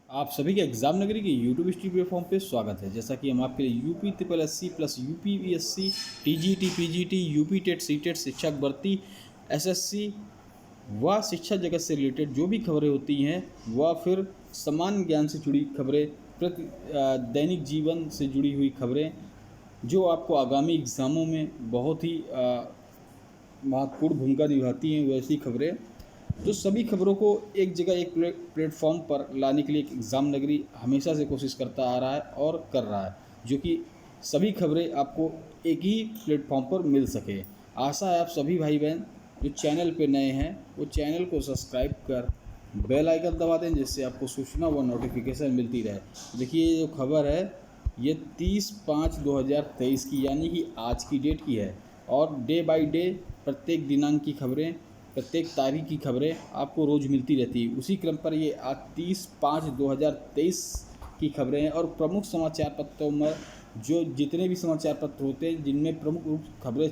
आप सभी के एग्जाम नगरी के यूट्यूब स्टडी प्लेटफॉर्म पे स्वागत है। जैसा कि हम आपके लिए UP triple SC plus UPVSC TGT PGT UP TET CTET शिक्षक भर्ती एसएससी व शिक्षा जगत से रिलेटेड जो भी खबरें होती हैं व फिर सामान्य ज्ञान से जुड़ी खबरें, दैनिक जीवन से जुड़ी हुई खबरें जो आपको आगामी एग्ज़ामों में बहुत ही महत्वपूर्ण भूमिका निभाती हैं, वैसी खबरें तो सभी खबरों को एक जगह एक प्लेटफॉर्म पर लाने के लिए एक एग्ज़ाम नगरी हमेशा से कोशिश करता आ रहा है और कर रहा है, जो कि सभी खबरें आपको एक ही प्लेटफॉर्म पर मिल सके। आशा है आप सभी भाई बहन जो चैनल पे नए हैं वो चैनल को सब्सक्राइब कर बेल आइकन दबा दें, जिससे आपको सूचना व नोटिफिकेशन मिलती रहे। देखिए ये जो खबर है ये 30/5/2023 की यानी कि आज की डेट की है और डे बाय डे प्रत्येक दिनांक की खबरें, प्रत्येक तारीख की खबरें आपको रोज़ मिलती रहती है। उसी क्रम पर ये आज 30/5/2023 की खबरें हैं और प्रमुख समाचार पत्रों में जो जितने भी समाचार पत्र होते हैं जिनमें प्रमुख रूप खबरें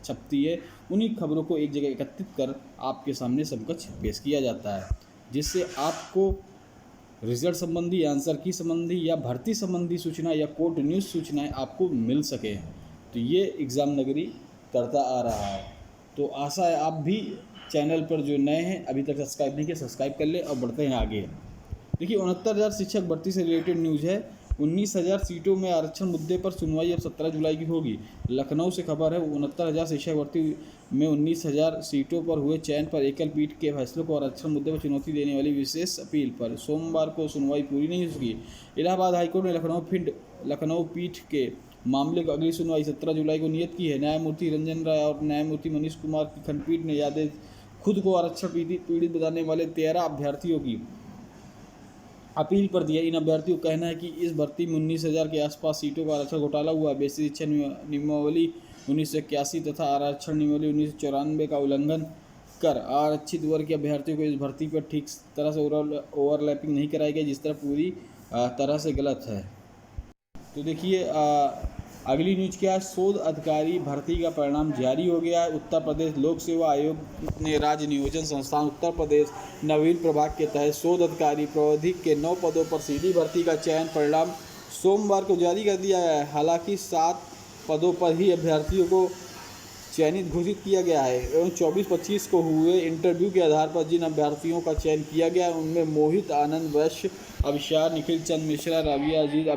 छपती है, उन्हीं खबरों को एक जगह एकत्रित कर आपके सामने समकक्ष पेश किया जाता है, जिससे आपको रिजल्ट संबंधी, आंसर की संबंधी या भर्ती संबंधी सूचना या कोर्ट न्यूज़ सूचनाएं आपको मिल सके। तो ये एग्ज़ाम नगरी करता आ रहा है। तो आशा है आप भी चैनल पर जो नए हैं अभी तक सब्सक्राइब नहीं किया, सब्सक्राइब कर ले और बढ़ते हैं आगे। देखिए 69,000 शिक्षक भर्ती से रिलेटेड न्यूज़ है। 19,000 सीटों में आरक्षण मुद्दे पर सुनवाई अब 17 जुलाई की होगी। लखनऊ से खबर है 69,000 शिक्षक भर्ती में 19,000 सीटों पर हुए चयन पर एकल पीठ के फैसलों को आरक्षण मुद्दे पर चुनौती देने वाली विशेष अपील पर सोमवार को सुनवाई पूरी नहीं हो सकी। इलाहाबाद हाईकोर्ट ने लखनऊ पीठ के मामले को अगली सुनवाई 17 जुलाई को नियत की है। न्यायमूर्ति रंजन राय और न्यायमूर्ति मनीष कुमार की खंडपीठ ने यादें खुद को आरक्षण पीड़ित बताने वाले 13 अभ्यर्थियों की अपील पर दिया। इन अभ्यर्थियों का कहना है कि इस भर्ती में 19,000 के आसपास सीटों का आरक्षण घोटाला हुआ। बेसिक शिक्षा नियमावली 1981 तथा आरक्षण नियमावली 1994 का उल्लंघन कर आरक्षित वर्ग के अभ्यर्थियों को इस भर्ती पर ठीक तरह से ओवरलैपिंग नहीं कराई गई, जिस तरह पूरी तरह से गलत है। तो देखिए अगली न्यूज क्या है। शोध अधिकारी भर्ती का परिणाम जारी हो गया है। उत्तर प्रदेश लोक सेवा आयोग ने राज्य नियोजन संस्थान उत्तर प्रदेश नवीन प्रभाग के तहत शोध अधिकारी प्रावधिक के 9 पदों पर सीधी भर्ती का चयन परिणाम सोमवार को जारी कर दिया है। हालांकि 7 पदों पर ही अभ्यर्थियों को चयनित घोषित किया गया है एवं 24-25 को हुए इंटरव्यू के आधार पर जिन अभ्यर्थियों का चयन किया गया है उनमें मोहित आनंद वैश्य, अभिषार, निखिल चंद मिश्रा, राबिया अजीज,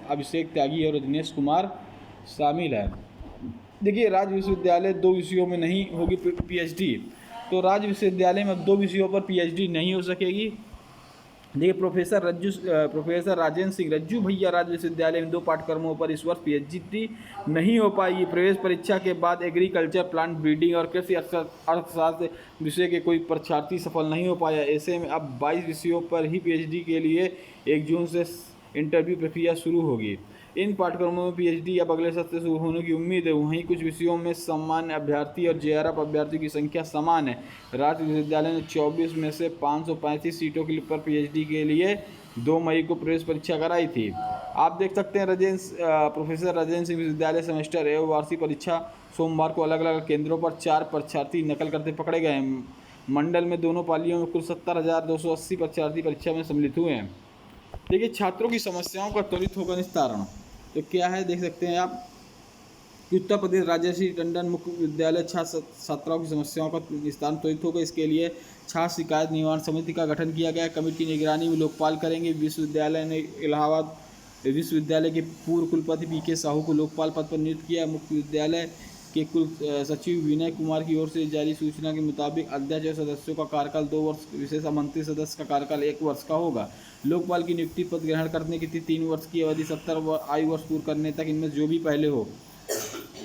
अभिषेक त्यागी और रजनीश कुमार शामिल है। देखिए राज्य विश्वविद्यालय 2 विषयों में नहीं होगी पीएचडी, तो राज्य विश्वविद्यालय में अब 2 विषयों पर पीएचडी नहीं हो सकेगी। देखिए प्रोफेसर राजेंद्र सिंह रज्जू भैया राज्य विश्वविद्यालय में 2 पाठ्यक्रमों पर इस वर्ष पीएचडी नहीं हो पाएगी। प्रवेश परीक्षा के बाद एग्रीकल्चर, प्लांट ब्रीडिंग और कृषि अर्थशास्त्र विषय के कोई परीक्षार्थी सफल नहीं हो पाया। ऐसे में अब 22 विषयों पर ही पीएचडी के लिए 1 जून से इंटरव्यू प्रक्रिया शुरू होगी। इन पाठ्यक्रमों में पीएचडी अब अगले सत्र से शुरू होने की उम्मीद है। वहीं कुछ विषयों में सामान्य अभ्यर्थी और जेआरएफ अभ्यर्थियों की संख्या समान है। राज्य विश्वविद्यालय ने 24 में से 535 सीटों के पर पीएचडी के लिए 2 मई को प्रवेश परीक्षा कराई थी। आप देख सकते हैं प्रोफेसर राजेंद्र सिंह विश्वविद्यालय सेमेस्टर एवं वार्षिक परीक्षा सोमवार को अलग अलग केंद्रों पर 4 परीक्षार्थी नकल करते पकड़े गए हैं। मंडल में दोनों पालियों में कुल 70,280 परीक्षार्थी परीक्षा में सम्मिलित हुए हैं। देखिए छात्रों की समस्याओं का त्वरित होगा निस्तारण। तो क्या है देख सकते हैं आप कि उत्तर प्रदेश राजर्षि टंडन मुख्य विद्यालय छात्र छात्राओं की समस्याओं का निस्तारण त्वरित होगा। इसके लिए छात्र शिकायत निवारण समिति का गठन किया गया है। कमेटी की निगरानी में लोकपाल करेंगे। विश्वविद्यालय ने इलाहाबाद विश्वविद्यालय के पूर्व कुलपति पीके साहू को लोकपाल पद पर नियुक्त किया। मुख्य विद्यालय के कुल सचिव विनय कुमार की ओर से जारी सूचना के मुताबिक अध्यक्ष और सदस्यों का कार्यकाल 2 वर्ष, विशेष आमंत्रित सदस्य का कार्यकाल 1 वर्ष का होगा। लोकपाल की नियुक्ति पद ग्रहण करने की 3 वर्ष की अवधि 70 आयु वर्ष पूर्ण करने तक इनमें जो भी पहले हो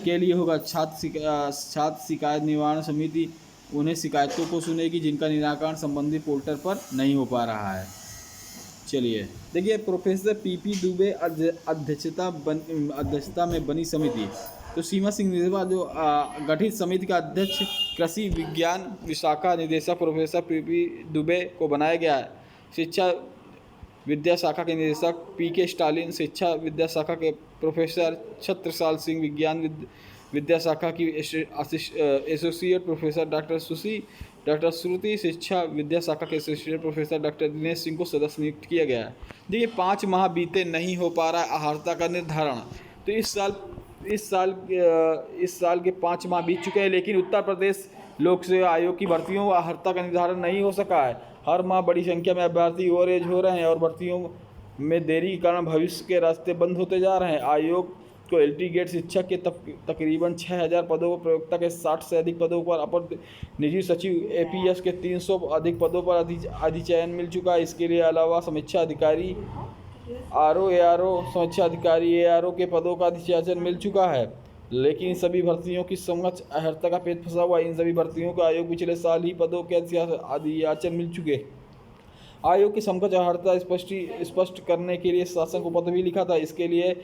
के लिए होगा। छात्र शिकायत निवारण समिति उन्हें शिकायतों को सुनेगी जिनका निराकरण संबंधित पोर्टल पर नहीं हो पा रहा है। चलिए देखिए प्रोफेसर पीपी दुबे अध्यक्षता में बनी समिति। तो सीमा सिंह निर्वा जो गठित समिति का अध्यक्ष कृषि विज्ञान विशाखा निदेशक प्रोफेसर पीपी दुबे को बनाया गया है। शिक्षा विद्या शाखा के निदेशक पीके स्टालिन, शिक्षा विद्या शाखा के प्रोफेसर छत्रसाल सिंह, विज्ञान विद्या शाखा की associate professor doctor Sushi doctor Shruti शिक्षा विद्या शाखा के assistant professor doctor Dinesh Singh को सदस्य नियुक्त किया गया है। देखिए 5 माह बीते नहीं हो पा रहा है अहर्ता का निर्धारण। तो इस साल के 5 माह बीत चुके हैं, लेकिन उत्तर प्रदेश लोक सेवा आयोग की भर्तियों अहर्ता का निर्धारण नहीं हो सका है। हर माह बड़ी संख्या में अभ्यर्थी ओवरएज हो रहे हैं और भर्तियों में देरी के कारण भविष्य के रास्ते बंद होते जा रहे हैं। आयोग को एलटी गेट शिक्षक के तकरीबन 6000 पदों पर, प्रयोक्ता के 60 से अधिक पदों पर, अपर निजी सचिव एपीएस के 300 अधिक पदों पर अधिचयन मिल चुका है। इसके लिए अलावा समीक्षा अधिकारी आरओ समीक्षा अधिकारी एआरओ के पदों का अधिचयन मिल चुका है। लेकिन सभी भर्तियों की समक्ष अहर्ता का पेच फंसा हुआ। इन सभी भर्तियों को आयोग पिछले साल ही पदों के अधियाचन मिल चुके। आयोग की समकक्ष अहर्ता स्पष्ट करने के लिए शासन को पत्र भी लिखा था। इसके लिए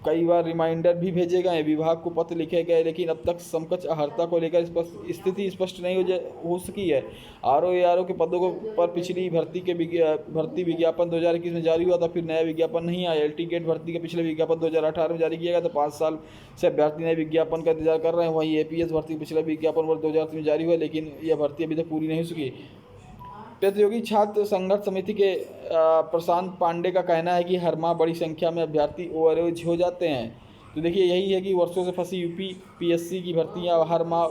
कई बार रिमाइंडर भी भेजे गए, विभाग को पत्र लिखे गए, लेकिन अब तक समकक्ष अहर्ता को लेकर स्थिति स्पष्ट नहीं हो सकी है। आरओ के पदों पर पिछली भर्ती विज्ञापन 2021 में जारी हुआ था, फिर नया विज्ञापन नहीं आया। एलटी गेट भर्ती का पिछले विज्ञापन 2018 में जारी किया गया था। 5 साल से अभ्यर्थी नए विज्ञापन का इंतजार कर रहे हैं। वहीं एपीएस भर्ती पिछला विज्ञापन वर्ष 2008 में जारी हुआ, लेकिन यह भर्ती अभी तक पूरी नहीं हो सकी। प्रतियोगी छात्र संघर्ष समिति के प्रशांत पांडे का कहना है कि हर माह बड़ी संख्या में अभ्यर्थी ओवरएज हो जाते हैं। तो देखिए यही है कि वर्षों से फंसी यूपीपीएससी की भर्तियां हर माह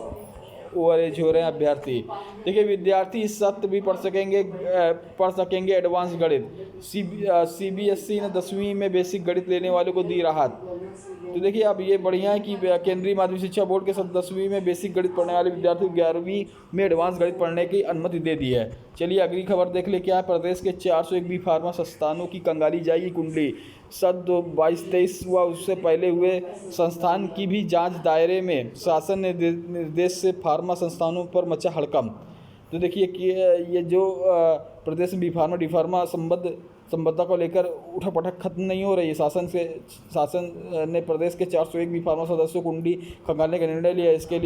ओवरएज हो रहे हैं अभ्यर्थी। देखिए विद्यार्थी इस सत्र भी पढ़ सकेंगे एडवांस गणित। सीबीएसई ने 10वीं में बेसिक गणित लेने वालों को दी राहत। तो देखिए अब ये बढ़िया है कि केंद्रीय माध्यमिक शिक्षा बोर्ड के 10वीं में बेसिक गणित पढ़ने वाले विद्यार्थियों को 11वीं में एडवांस गणित पढ़ने की अनुमति दे दी है। चलिए अगली खबर देख ले क्या है। प्रदेश के 401 बी फार्मा संस्थानों की कंगाली जाएगी कुंडली। सत्र 22-23 हुआ, उससे पहले हुए संस्थान की भी जांच दायरे में। शासन ने निर्देश से फार्मा संस्थानों पर मचा हड़कंप। तो देखिए कि ये जो प्रदेश में बी फार्मा डी फार्मा संबद्धता को लेकर उठापटक खत्म नहीं हो रही है। शासन ने प्रदेश के 401 बी फार्मा सदस्यों को कुंडली खंगालने का निर्णय लिया। इसके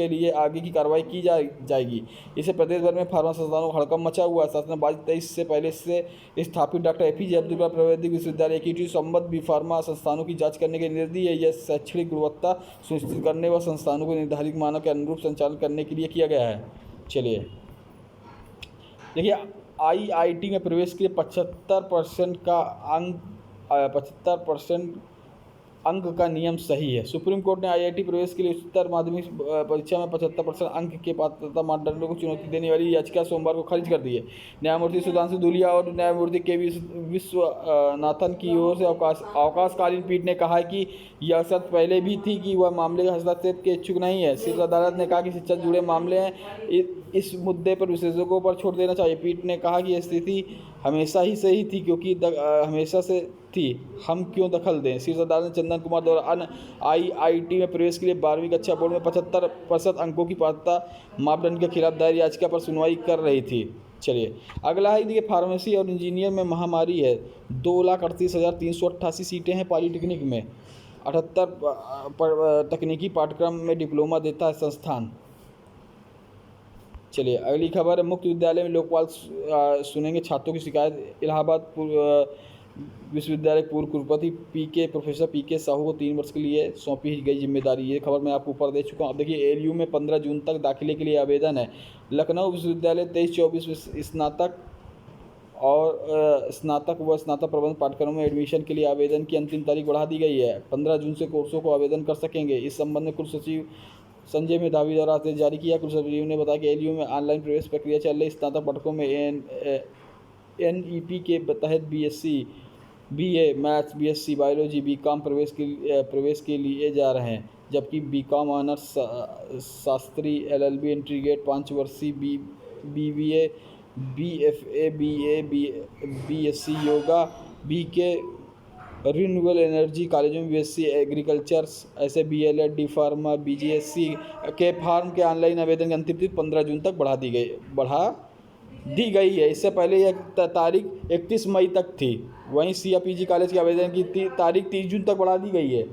लिए आगे की कार्रवाई की जाएगी। इससे प्रदेश भर में फार्मा संस्थानों को हड़कंप मचा हुआ है। शासन ने 22-23 से पहले से स्थापित डॉक्टर एपीजे अब्दुल कलाम प्रावैधिक विश्वविद्यालय की संबद्ध बी फार्मा संस्थानों की जाँच करने के निर्देश दिए। यह शैक्षणिक गुणवत्ता सुनिश्चित करने व संस्थानों को निर्धारित मानक के अनुरूप संचालन करने के लिए किया गया है। चलिए देखिए आईआईटी में प्रवेश के लिए 75% अंक का नियम सही है। सुप्रीम कोर्ट ने आईआईटी प्रवेश के लिए उच्चतर माध्यमिक परीक्षा में 75% अंक के पात्रता मानदंडों को चुनौती देने वाली याचिका सोमवार को खारिज कर दी है। न्यायमूर्ति सुधांशु धूलिया और न्यायमूर्ति के विश्वनाथन की ओर से अवकाशकालीन पीठ ने कहा है कि यह शर्त पहले भी थी कि वह मामले के हस्तक्षेप के इच्छुक नहीं है। शीर्ष अदालत ने कहा कि शिक्षा से जुड़े मामले हैं, इस मुद्दे पर विशेषज्ञों पर छोड़ देना चाहिए। पीठ ने कहा कि यह स्थिति हमेशा ही सही थी क्योंकि हमेशा से थी, हम क्यों दखल दें। शीर्ष अदालत ने चंदन कुमार द्वारा अन्य आईआईटी में प्रवेश के लिए 12वीं कक्षा बोर्ड में 75% अंकों की पात्रता मापदंड के खिलाफ दायर याचिका पर सुनवाई कर रही थी। चलिए अगला है, देखिए फार्मेसी और इंजीनियर में महामारी है। 2,38,388 सीटें हैं पॉलिटेक्निक में। 78 तकनीकी पाठ्यक्रम में डिप्लोमा देता है संस्थान। चलिए अगली खबर है, मुक्त विद्यालय में लोकपाल सुनेंगे छात्रों की शिकायत। इलाहाबाद विश्वविद्यालय पूर्व कुलपति प्रोफेसर पीके साहू को 3 वर्ष के लिए सौंपी गई जिम्मेदारी। ये खबर मैं आपको ऊपर दे चुका हूँ। अब देखिए एलयू में 15 जून तक दाखिले के लिए आवेदन है। लखनऊ विश्वविद्यालय 23-24 स्नातक और स्नातक व स्नातक प्रबंध पाठ्यक्रमों में एडमिशन के लिए आवेदन की अंतिम तारीख बढ़ा दी गई है। 15 जून से कोर्सों को आवेदन कर सकेंगे। इस संबंध में कुल सचिव संजय मेधावी द्वारा आदेश जारी किया। कुल सचिव ने बताया कि एलयू में ऑनलाइन प्रवेश प्रक्रिया चल रही। स्नातक पाठकों में एनईपी के तहत BSc BA maths, BSc biology, BCom प्रवेश के लिए जा रहे हैं, जबकि BCom honours Shastri, LLB, integrate 5 वर्षीय BBA, BFA, BA, BSc yoga, BK renewable energy कॉलेजों में, बीएससी एग्रीकल्चर, ऐसे बीएलएड, डी फार्मा, बीजीएससी के फार्म के ऑनलाइन आवेदन की अंतिम तिथि 15 जून तक बढ़ा दी गई है। इससे पहले यह तारीख 31 मई तक थी। वहीं सीआईपीजी कॉलेज के आवेदन की तारीख 30 जून तक बढ़ा दी गई है।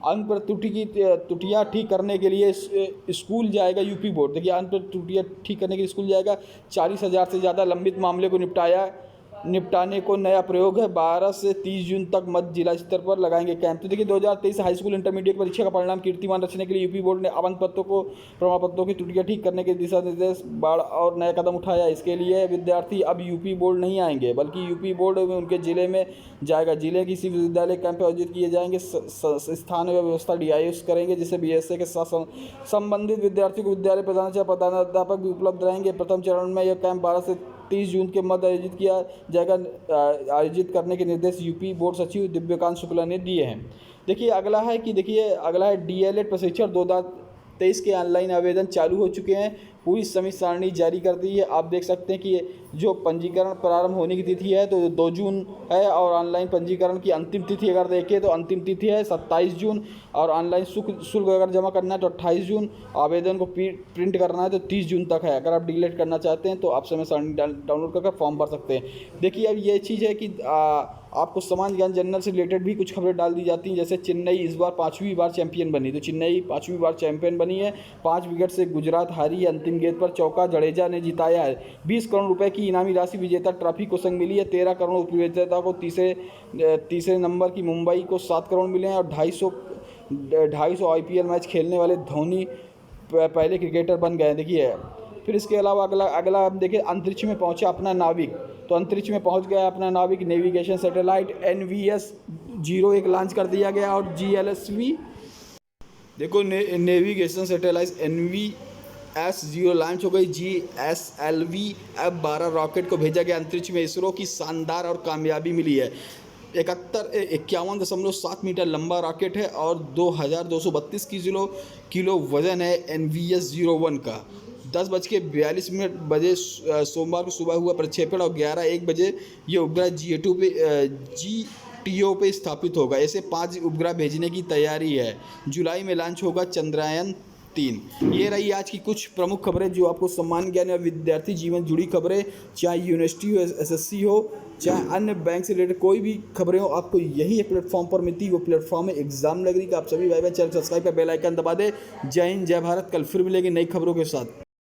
अंक पर त्रुटियाँ ठीक करने के लिए स्कूल जाएगा यूपी बोर्ड। देखिए अंक पर त्रुटियाँ ठीक करने के लिए स्कूल जाएगा। 40,000 से ज़्यादा लंबित मामले को निपटाया निपटाने को नया प्रयोग है। 12 से 30 जून तक मध्य जिला स्तर पर लगाएंगे कैंप। तो देखिए 2023 हाई स्कूल इंटरमीडिएट परीक्षा का परिणाम कीर्तिमान रचने के लिए यूपी बोर्ड ने आवेदन पत्रों को प्रमाण पत्रों की त्रुटियां ठीक करने के दिशा निर्देश बाढ़ और नया कदम उठाया। इसके लिए विद्यार्थी अब यूपी बोर्ड नहीं आएंगे बल्कि यूपी बोर्ड में उनके जिले में जाएगा। जिले किसी विश्वविद्यालय कैंप आयोजित किए जाएंगे। स्थान व व्यवस्था डीआईएस करेंगे, जिससे बीएसए के साथ संबंधित विद्यार्थियों को विद्यालय प्रधानाध्यापक भी उपलब्ध रहेंगे। प्रथम चरण में यह कैंप 12 से 30 जून के मध्य आयोजित किया जाएगा। आयोजित करने के निर्देश यूपी बोर्ड सचिव दिव्यकांत शुक्ला ने दिए हैं। देखिए अगला है डीएलएड प्रशिक्षण 2023 के ऑनलाइन आवेदन चालू हो चुके हैं। पूरी समय सारणी जारी कर दी है। आप देख सकते हैं कि जो पंजीकरण प्रारंभ होने की तिथि है तो 2 जून है और ऑनलाइन पंजीकरण की अंतिम तिथि अगर देखें तो अंतिम तिथि है 27 जून और ऑनलाइन शुल्क अगर जमा करना है तो 28 जून। आवेदन को प्रिंट करना है तो 30 जून तक है। अगर आप डिलीट करना चाहते हैं तो आप समय सारणी डाउनलोड करके फॉर्म भर सकते हैं। देखिए अब ये चीज़ है कि आपको समाज ज्ञान जनरल से रिलेटेड भी कुछ खबरें डाल दी जाती हैं। जैसे चेन्नई इस बार 5वीं बार चैंपियन बनी, तो चेन्नई 5वीं बार चैंपियन बनी है। 5 विकेट से गुजरात हारी है। अंतिम गेंद पर चौका जडेजा ने जिताया है। 20 करोड़ रुपए की इनामी राशि विजेता ट्रॉफी को संग मिली है। 13 करोड़ उपविजेता को तीसरे नंबर की मुंबई को 7 करोड़ मिले हैं और 250 आईपीएल मैच खेलने वाले धोनी पहले क्रिकेटर बन गए। देखिए फिर इसके अलावा अगला आप देखिए अंतरिक्ष में पहुंचा अपना नाविक। तो अंतरिक्ष में पहुंच गया अपना नाविक। नेविगेशन सैटेलाइट NVS-01 लॉन्च कर दिया गया और GLSV देखो नेविगेशन सैटेलाइट NVS-0 लॉन्च हो गई। GSLV F-12 रॉकेट को भेजा गया अंतरिक्ष में। इसरो की शानदार और कामयाबी मिली है। 51.7 मीटर लंबा रॉकेट है और 2232 किलो वजन है NVS-01 का। 10:42 बजे सोमवार को सुबह हुआ प्रक्षेपण और 11:01 बजे ये उपग्रह GTO पे स्थापित होगा। ऐसे 5 उपग्रह भेजने की तैयारी है। जुलाई में लॉन्च होगा चंद्रयान-3। ये रही आज की कुछ प्रमुख खबरें जो आपको सम्मान ज्ञान या विद्यार्थी जीवन जुड़ी खबरें, चाहे यूनिवर्सिटी हो, SSC हो, चाहे अन्य बैंक से रिलेटेड कोई भी खबरें हो, आपको यही एक प्लेटफॉर्म पर मिलती है। वो प्लेटफॉर्म है एग्जाम नगरी का। आप सभी भाई बहन चैनल सब्सक्राइब कर बेल आइकन दबा दे। जय हिंद, जय भारत। कल फिर मिलेंगे नई खबरों के साथ।